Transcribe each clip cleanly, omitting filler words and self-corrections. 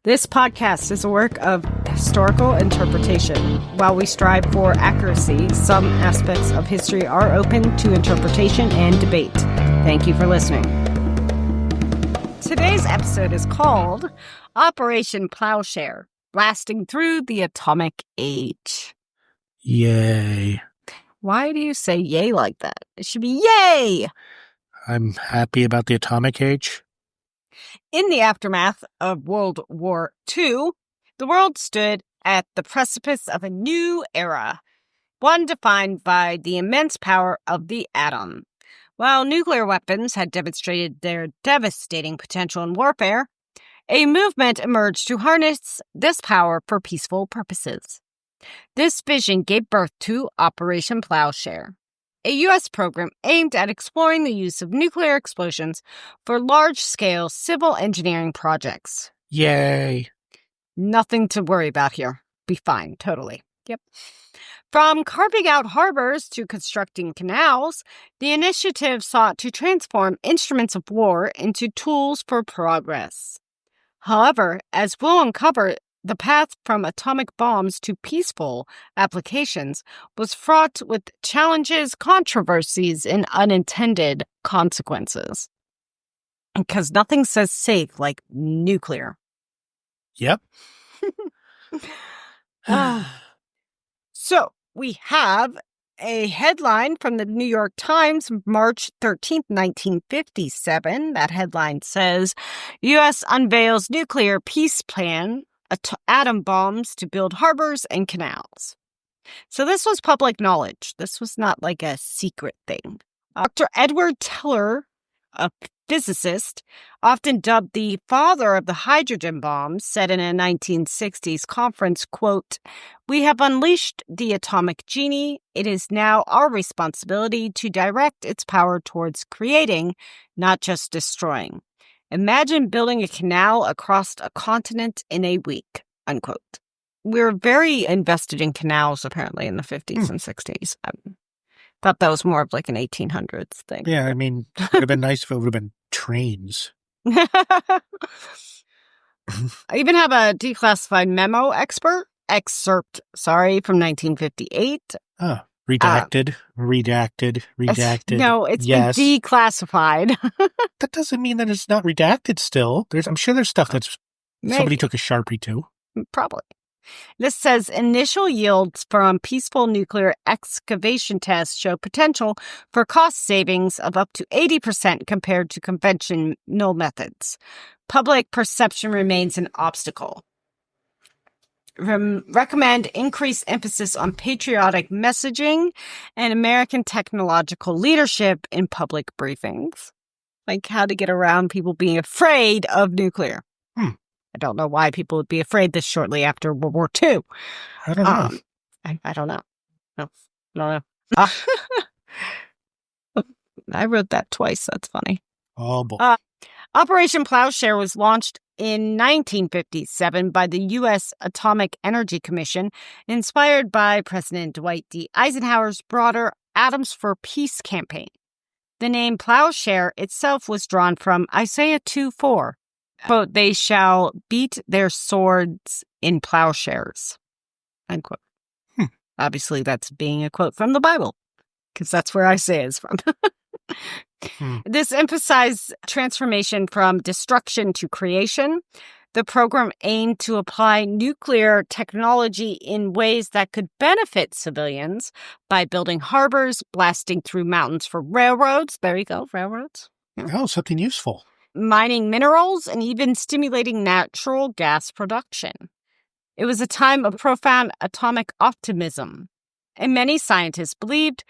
This podcast is a work of historical interpretation. While we strive for accuracy, some aspects of history are open to interpretation and debate. Thank you for listening. Today's episode is called Operation Plowshare, Blasting Through the Atomic Age. Yay. Why do you say yay like that? It should be yay! I'm happy about the atomic age. In the aftermath of World War II, the world stood at the precipice of a new era, one defined by the immense power of the atom. While nuclear weapons had demonstrated their devastating potential in warfare, a movement emerged to harness this power for peaceful purposes. This vision gave birth to Operation Plowshare, a U.S. program aimed at exploring the use of nuclear explosions for large-scale civil engineering projects. Yay. Nothing to worry about here. Be fine, totally. Yep. From carving out harbors to constructing canals, the initiative sought to transform instruments of war into tools for progress. However, as we'll uncover, the path from atomic bombs to peaceful applications was fraught with challenges, controversies, and unintended consequences. Because nothing says safe like nuclear. Yep. So, we have a headline from the New York Times, March 13th, 1957. That headline says, U.S. unveils nuclear peace plan, atom bombs to build harbors and canals. So this was public knowledge. This was not like a secret thing. Dr. Edward Teller, a physicist, often dubbed the father of the hydrogen bomb, said in a 1960s conference, quote, "We have unleashed the atomic genie. It is now our responsibility to direct its power towards creating, not just destroying. Imagine building a canal across a continent in a week," unquote. We were very invested in canals, apparently, in the 50s and 60s. I thought that was more of like an 1800s thing. Yeah, I mean, it would have been nice if it would have been trains. I even have a declassified memo excerpt, from 1958. Oh, redacted. No, it's yes. been declassified. That doesn't mean that it's not redacted still. I'm sure there's stuff that's somebody took a Sharpie to. Probably. This says initial yields from peaceful nuclear excavation tests show potential for cost savings of up to 80% compared to conventional methods. Public perception remains an obstacle. Recommend increased emphasis on patriotic messaging and American technological leadership in public briefings. Like how to get around people being afraid of nuclear. I don't know why people would be afraid this shortly after World War II. I don't know. I don't know. No, I don't know. I wrote that twice. That's funny. Oh, boy. Operation Plowshare was launched in 1957 by the U.S. Atomic Energy Commission, inspired by President Dwight D. Eisenhower's broader Atoms for Peace campaign. The name Plowshare itself was drawn from Isaiah 2:4. Quote, "They shall beat their swords in plowshares," unquote. Obviously, that's being a quote from the Bible, because that's where Isaiah is from. This emphasized transformation from destruction to creation. The program aimed to apply nuclear technology in ways that could benefit civilians by building harbors, blasting through mountains for railroads. There you go, railroads. Oh, something useful. Mining minerals, and even stimulating natural gas production. It was a time of profound atomic optimism, and many scientists believed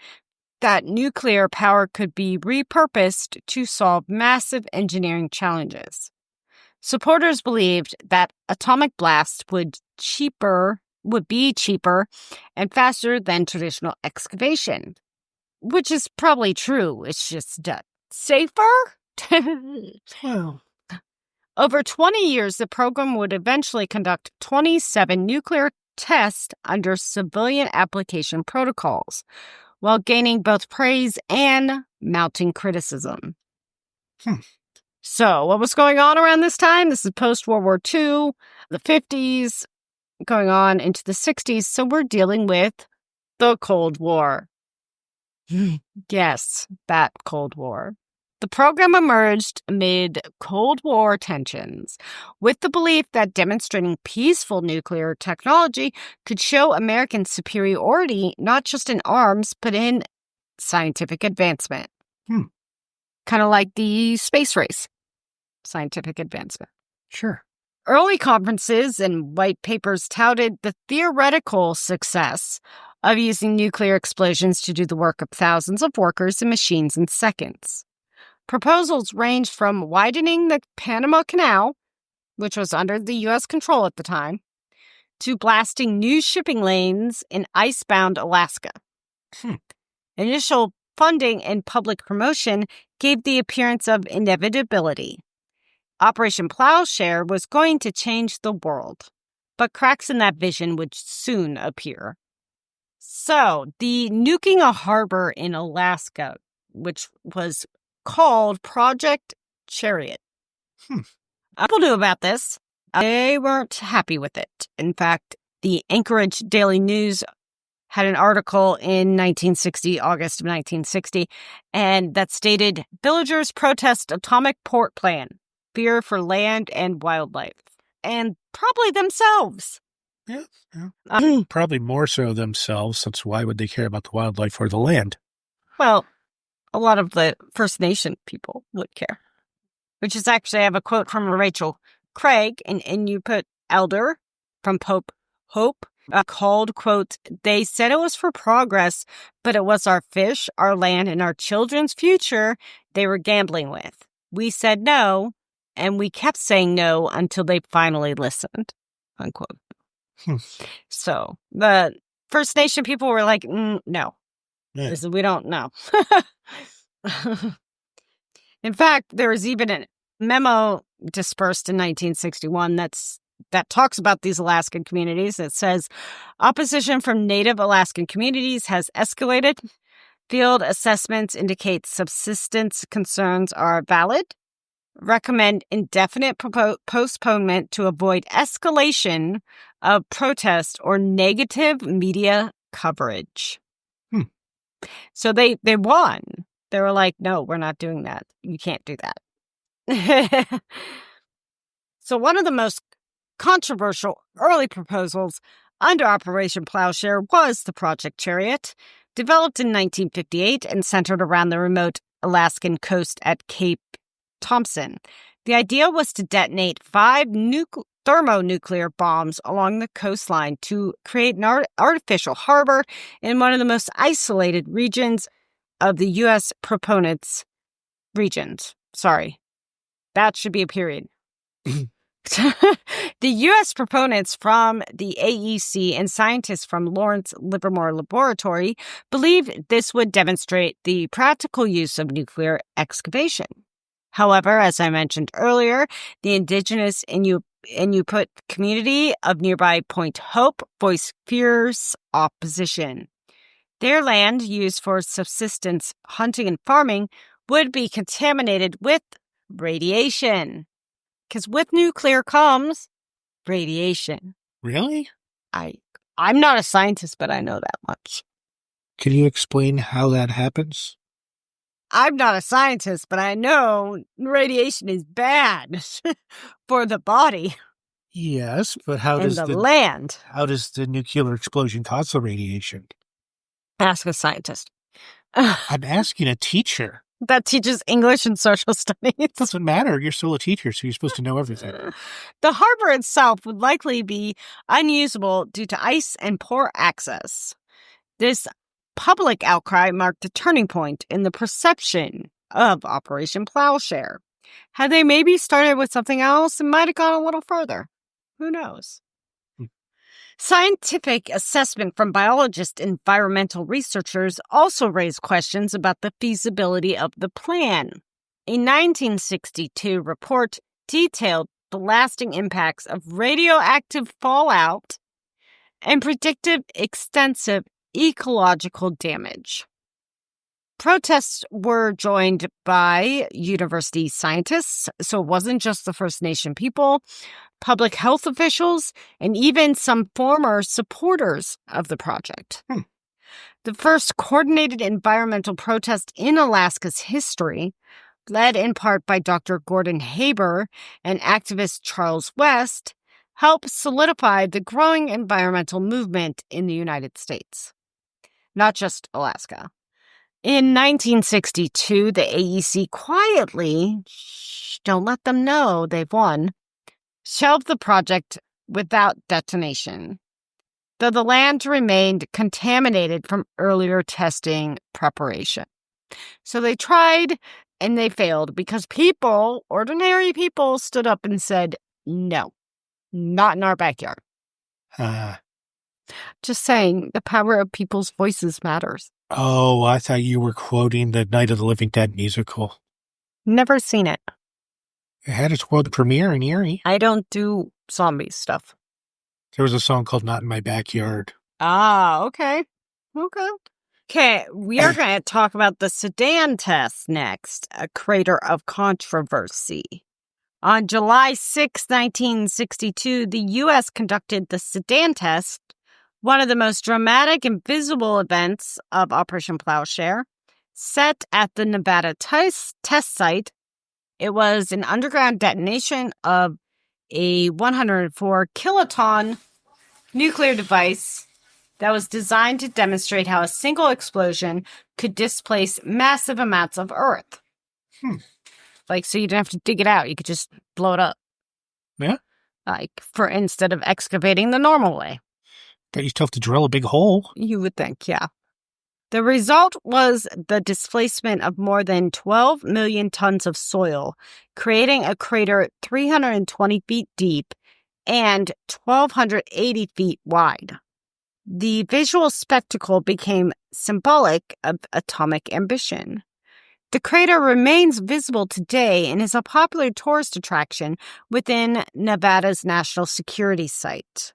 that nuclear power could be repurposed to solve massive engineering challenges. Supporters believed that atomic blast would be cheaper and faster than traditional excavation, which is probably true. It's just safer. Well, Over 20 years, the program would eventually conduct 27 nuclear tests under civilian application protocols, while gaining both praise and mounting criticism. So what was going on around this time? This is post-World War II, the 50s, going on into the 60s. So we're dealing with the Cold War. Yes, that Cold War. The program emerged amid Cold War tensions, with the belief that demonstrating peaceful nuclear technology could show American superiority not just in arms, but in scientific advancement. Kind of like the space race, scientific advancement. Sure. Early conferences and white papers touted the theoretical success of using nuclear explosions to do the work of thousands of workers and machines in seconds. Proposals ranged from widening the Panama Canal, which was under the U.S. control at the time, to blasting new shipping lanes in icebound Alaska. Initial funding and public promotion gave the appearance of inevitability. Operation Plowshare was going to change the world, but cracks in that vision would soon appear. So, the nuking a harbor in Alaska, which was called Project Chariot. People knew about this. They weren't happy with it. In fact, the Anchorage Daily News had an article in August of 1960, and that stated, "Villagers protest atomic port plan, fear for land and wildlife." And probably themselves. Yeah. Probably more so themselves, since why would they care about the wildlife or the land? Well, a lot of the First Nation people would care. Which is actually, I have a quote from Rachel Craig, and you put elder from Pope Hope, called, quote, "They said it was for progress, but it was our fish, our land, and our children's future they were gambling with. We said no, and we kept saying no until they finally listened," unquote. So the First Nation people were like, no. Yeah. We don't know. In fact, there was even a memo dispersed in 1961 that talks about these Alaskan communities. It says, opposition from Native Alaskan communities has escalated. Field assessments indicate subsistence concerns are valid. Recommend indefinite postponement to avoid escalation of protest or negative media coverage. So they won. They were like, no, we're not doing that. You can't do that. So one of the most controversial early proposals under Operation Plowshare was the Project Chariot, developed in 1958 and centered around the remote Alaskan coast at Cape Thompson. The idea was to detonate 5 thermonuclear bombs along the coastline to create an artificial harbor in one of the most isolated regions of the U.S. proponents' regions. Sorry, that should be a period. The U.S. proponents from the AEC and scientists from Lawrence Livermore Laboratory believed this would demonstrate the practical use of nuclear excavation. However, as I mentioned earlier, the indigenous Inuit community of nearby Point Hope voiced fierce opposition. Their land, used for subsistence hunting and farming, would be contaminated with radiation. Because with nuclear comes radiation. Really? I'm not a scientist, but I know that much. Can you explain how that happens? I'm not a scientist, but I know radiation is bad for the body. Yes, but how and does the land? How does the nuclear explosion cause the radiation? Ask a scientist. I'm asking a teacher. That teaches English and social studies. It doesn't matter. You're still a teacher, so you're supposed to know everything. The harbor itself would likely be unusable due to ice and poor access. This public outcry marked a turning point in the perception of Operation Plowshare. Had they maybe started with something else, it might have gone a little further. Who knows? Scientific assessment from biologists and environmental researchers also raised questions about the feasibility of the plan. A 1962 report detailed the lasting impacts of radioactive fallout and predicted extensive ecological damage. Protests were joined by university scientists, so it wasn't just the First Nation people, public health officials, and even some former supporters of the project. The first coordinated environmental protest in Alaska's history, led in part by Dr. Gordon Haber and activist Charles West, helped solidify the growing environmental movement in the United States, not just Alaska. In 1962, the AEC quietly, don't let them know they've won, shelved the project without detonation, though the land remained contaminated from earlier testing preparation. So they tried and they failed because people, ordinary people, stood up and said, no, not in our backyard. Just saying, the power of people's voices matters. Oh, I thought you were quoting the Night of the Living Dead musical. Never seen it. It had its world premiere in Erie. I don't do zombie stuff. There was a song called Not in My Backyard. Ah, okay. Okay, we are going to talk about the Sudan test next, a crater of controversy. On July 6, 1962, the U.S. conducted the Sudan test, one of the most dramatic and visible events of Operation Plowshare, set at the Nevada test site. It was an underground detonation of a 104 kiloton nuclear device that was designed to demonstrate how a single explosion could displace massive amounts of earth. So you didn't have to dig it out. You could just blow it up. Yeah? Instead of excavating the normal way. But you still have to drill a big hole. You would think, yeah. The result was the displacement of more than 12 million tons of soil, creating a crater 320 feet deep and 1,280 feet wide. The visual spectacle became symbolic of atomic ambition. The crater remains visible today and is a popular tourist attraction within Nevada's national security site.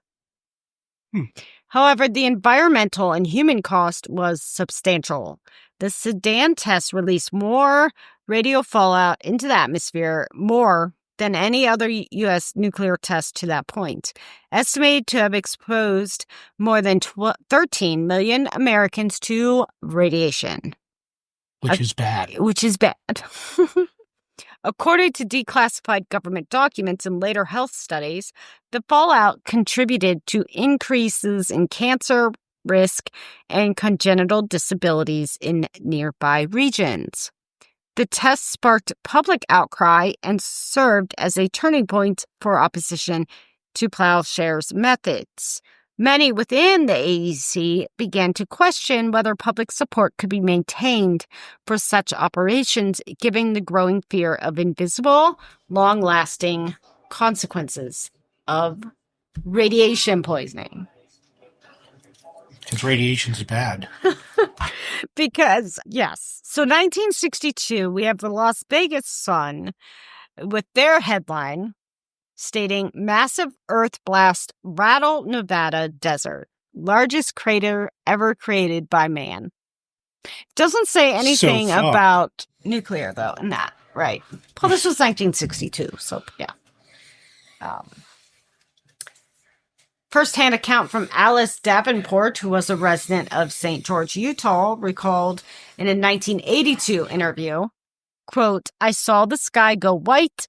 However, the environmental and human cost was substantial. The Sudan test released more radio fallout into the atmosphere, more than any other U.S. nuclear test to that point, estimated to have exposed more than 13 million Americans to radiation. Which is bad. According to declassified government documents and later health studies, the fallout contributed to increases in cancer risk and congenital disabilities in nearby regions. The test sparked public outcry and served as a turning point for opposition to Plowshare's methods. Many within the AEC began to question whether public support could be maintained for such operations, given the growing fear of invisible, long-lasting consequences of radiation poisoning. Because radiation's bad. Because, yes. So 1962, we have the Las Vegas Sun with their headline stating, "Massive Earth Blast Rattle Nevada Desert. Largest crater ever created by man." Doesn't say anything about nuclear, though, in that, right? Well, this was 1962, so yeah. First-hand account from Alice Davenport, who was a resident of St. George, Utah, recalled in a 1982 interview, quote, "I saw the sky go white,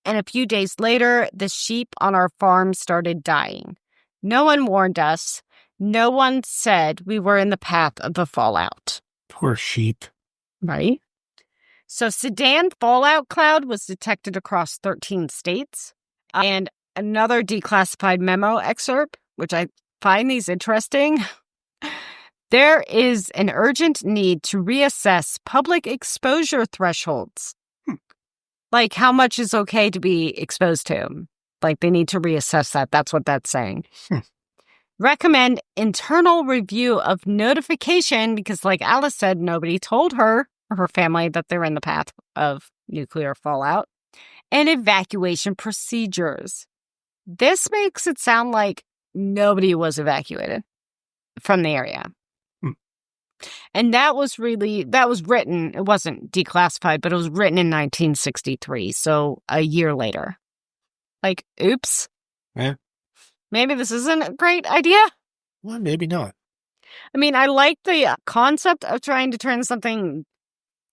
and a few days later, the sheep on our farm started dying. No one warned us. No one said we were in the path of the fallout." Poor sheep. Right? So Sudan fallout cloud was detected across 13 states. And another declassified memo excerpt, which I find these interesting. There is an urgent need to reassess public exposure thresholds. Like how much is okay to be exposed to. Like they need to reassess that. That's what that's saying. Recommend internal review of notification because like Alice said, nobody told her or her family that they're in the path of nuclear fallout. And evacuation procedures. This makes it sound like nobody was evacuated from the area. And that was written, it wasn't declassified, but it was written in 1963, so a year later. Like, oops. Yeah. Maybe this isn't a great idea? Well, maybe not. I mean, I like the concept of trying to turn something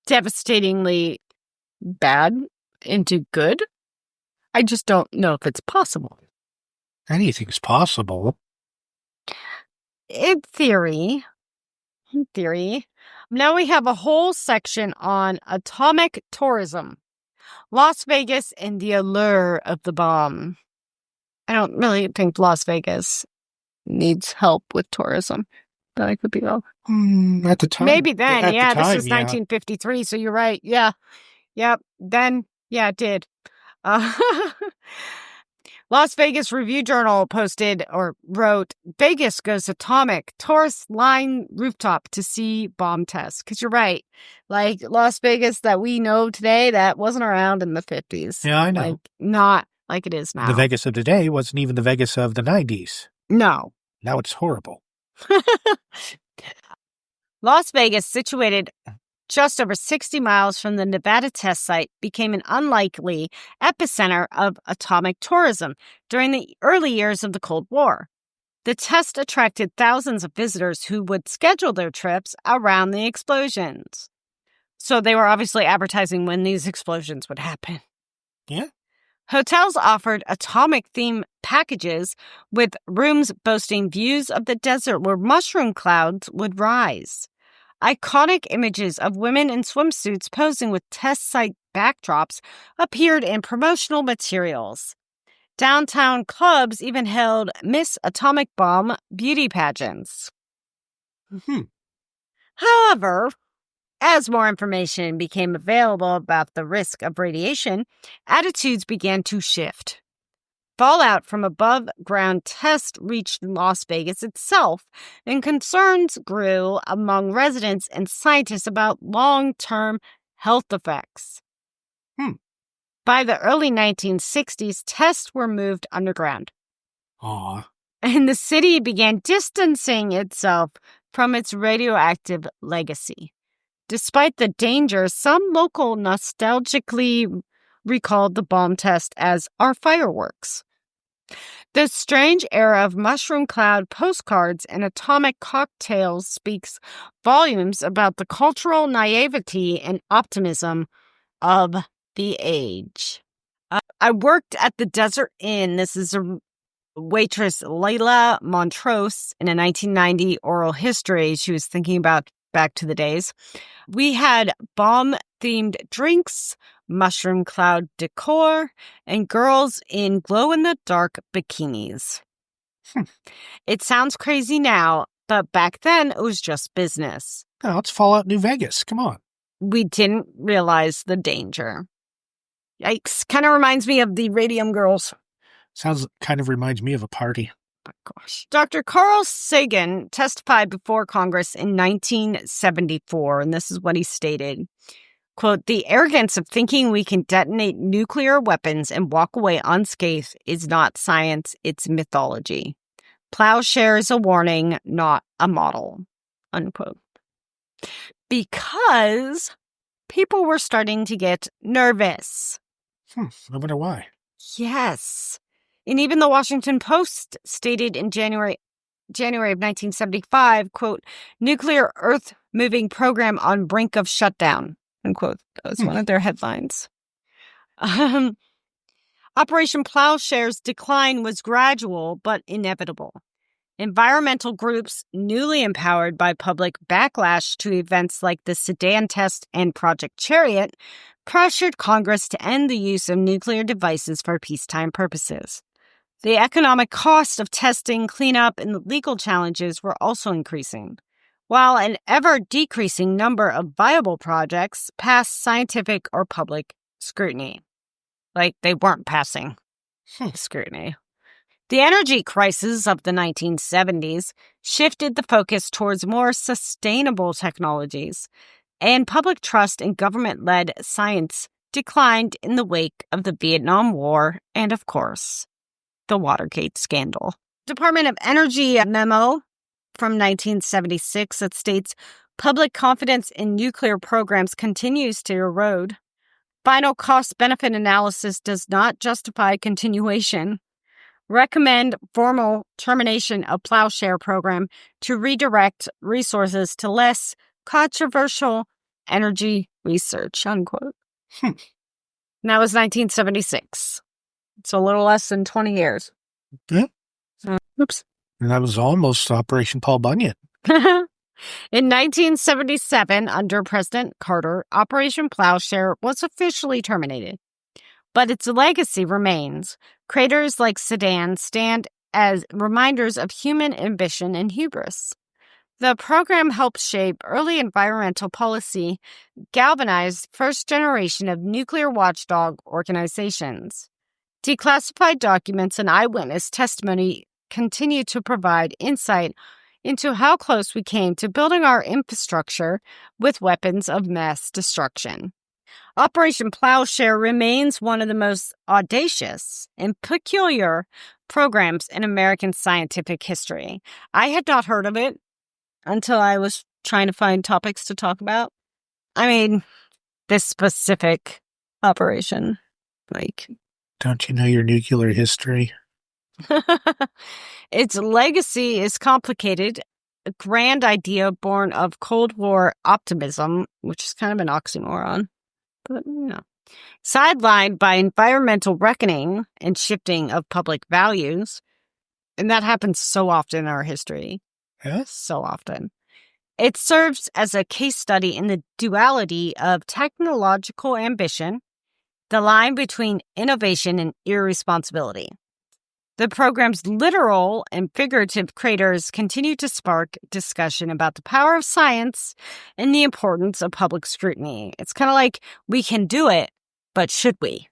devastatingly bad into good. I just don't know if it's possible. Anything's possible. In theory. Now we have a whole section on atomic tourism. Las Vegas and the allure of the bomb. I don't really think Las Vegas needs help with tourism, but I could be wrong. At the time. Maybe then, At yeah, the time, this was 1953, so you're right, yeah. Yep, then, yeah, it did. Las Vegas Review-Journal wrote, Vegas goes atomic, tourists line rooftop to see bomb tests. Because you're right. Like, Las Vegas that we know today, that wasn't around in the 50s. Yeah, I know. Like, not like it is now. The Vegas of today wasn't even the Vegas of the 90s. No. Now it's horrible. Las Vegas, situated just over 60 miles from the Nevada test site, became an unlikely epicenter of atomic tourism during the early years of the Cold War. The test attracted thousands of visitors who would schedule their trips around the explosions. So they were obviously advertising when these explosions would happen. Yeah. Hotels offered atomic-themed packages with rooms boasting views of the desert where mushroom clouds would rise. Iconic images of women in swimsuits posing with test site backdrops appeared in promotional materials. Downtown clubs even held Miss Atomic Bomb beauty pageants. However, as more information became available about the risk of radiation, attitudes began to shift. Fallout from above-ground tests reached Las Vegas itself, and concerns grew among residents and scientists about long-term health effects. By the early 1960s, tests were moved underground. And the city began distancing itself from its radioactive legacy. Despite the dangers, some local nostalgically recalled the bomb test as our fireworks. The strange era of mushroom cloud postcards and atomic cocktails speaks volumes about the cultural naivety and optimism of the age. I worked at the Desert Inn. This is a waitress, Layla Montrose, in a 1990 oral history. She was thinking about back to the days. We had bomb-themed drinks, mushroom cloud decor, and girls in glow-in-the-dark bikinis. It sounds crazy now, but back then it was just business. No, it's Fallout New Vegas. Come on. We didn't realize the danger. Yikes. Kind of reminds me of the Radium Girls. Kind of reminds me of a party. Oh, gosh. Dr. Carl Sagan testified before Congress in 1974, and this is what he stated. Quote, the arrogance of thinking we can detonate nuclear weapons and walk away unscathed is not science, it's mythology. Plowshare is a warning, not a model. Unquote. Because people were starting to get nervous. I wonder why. Yes. And even the Washington Post stated in January of 1975, quote, nuclear earth-moving program on brink of shutdown, unquote. That was one of their headlines. Operation Plowshare's decline was gradual but inevitable. Environmental groups, newly empowered by public backlash to events like the Sudan test and Project Chariot, pressured Congress to end the use of nuclear devices for peacetime purposes. The economic cost of testing, cleanup, and the legal challenges were also increasing, while an ever-decreasing number of viable projects passed scientific or public scrutiny. Like, they weren't passing scrutiny. The energy crisis of the 1970s shifted the focus towards more sustainable technologies, and public trust in government-led science declined in the wake of the Vietnam War and, of course, the Watergate scandal. Department of Energy memo from 1976 that states Public confidence in nuclear programs continues to erode. Final cost-benefit analysis does not justify continuation. Recommend formal termination of Plowshare program to redirect resources to less controversial energy research, unquote. And that was 1976. It's a little less than 20 years. Yeah. Oops. And that was almost Operation Paul Bunyan. In 1977, under President Carter, Operation Plowshare was officially terminated. But its legacy remains. Craters like Sudan stand as reminders of human ambition and hubris. The program helped shape early environmental policy, galvanized first generation of nuclear watchdog organizations. Declassified documents and eyewitness testimony continue to provide insight into how close we came to building our infrastructure with weapons of mass destruction. Operation Plowshare remains one of the most audacious and peculiar programs in American scientific history. I had not heard of it until I was trying to find topics to talk about. I mean, this specific operation. Don't you know your nuclear history? Its legacy is complicated, a grand idea born of Cold War optimism, which is kind of an oxymoron. But, sidelined by environmental reckoning and shifting of public values. And that happens so often in our history. Yeah? So often. It serves as a case study in the duality of technological ambition, the line between innovation and irresponsibility. The program's literal and figurative craters continue to spark discussion about the power of science and the importance of public scrutiny. It's kind of like, we can do it, but should we?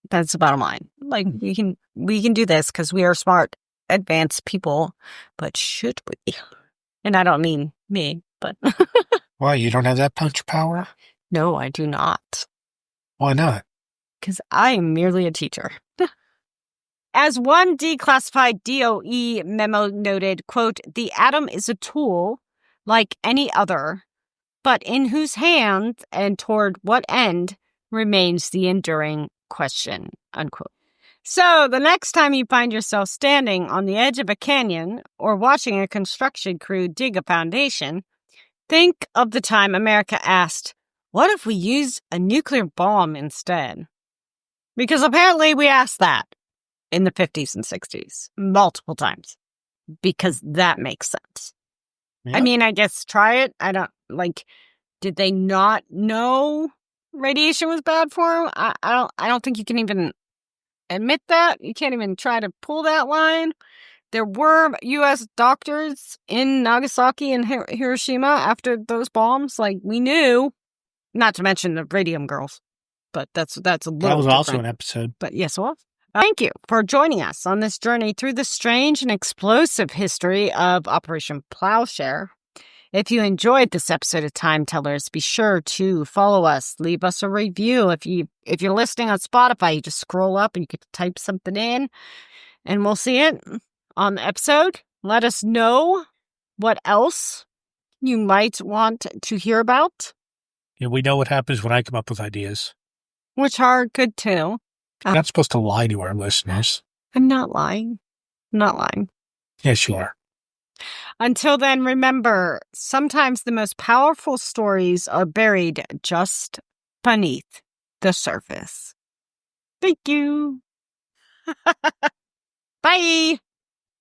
That's the bottom line. We can do this because we are smart, advanced people, but should we? And I don't mean me, but... Why, you don't have that punch power? No, I do not. Why not? Because I am merely a teacher. As one declassified DOE memo noted, quote, "The atom is a tool like any other, but in whose hands and toward what end remains the enduring question," unquote. So the next time you find yourself standing on the edge of a canyon or watching a construction crew dig a foundation, think of the time America asked, what if we used a nuclear bomb instead? Because apparently we asked that in the 50s and 60s, multiple times, because that makes sense. Yeah. I mean, I guess try it. Did they not know radiation was bad for them? I don't think you can even admit that. You can't even try to pull that line. There were U.S. doctors in Nagasaki and Hiroshima after those bombs. We knew, not to mention the radium girls, but that's a little That was different. also an episode. But yes, it was. Thank you for joining us on this journey through the strange and explosive history of Operation Plowshare. If you enjoyed this episode of Time Tellers, be sure to follow us. Leave us a review. If you're listening on Spotify, you just scroll up and you can type something in, and we'll see it on the episode. Let us know what else you might want to hear about. Yeah, we know what happens when I come up with ideas. Which are good too. You're not supposed to lie to our listeners. I'm not lying. I'm not lying. Yes, you are. Until then, remember, sometimes the most powerful stories are buried just beneath the surface. Thank you. Bye.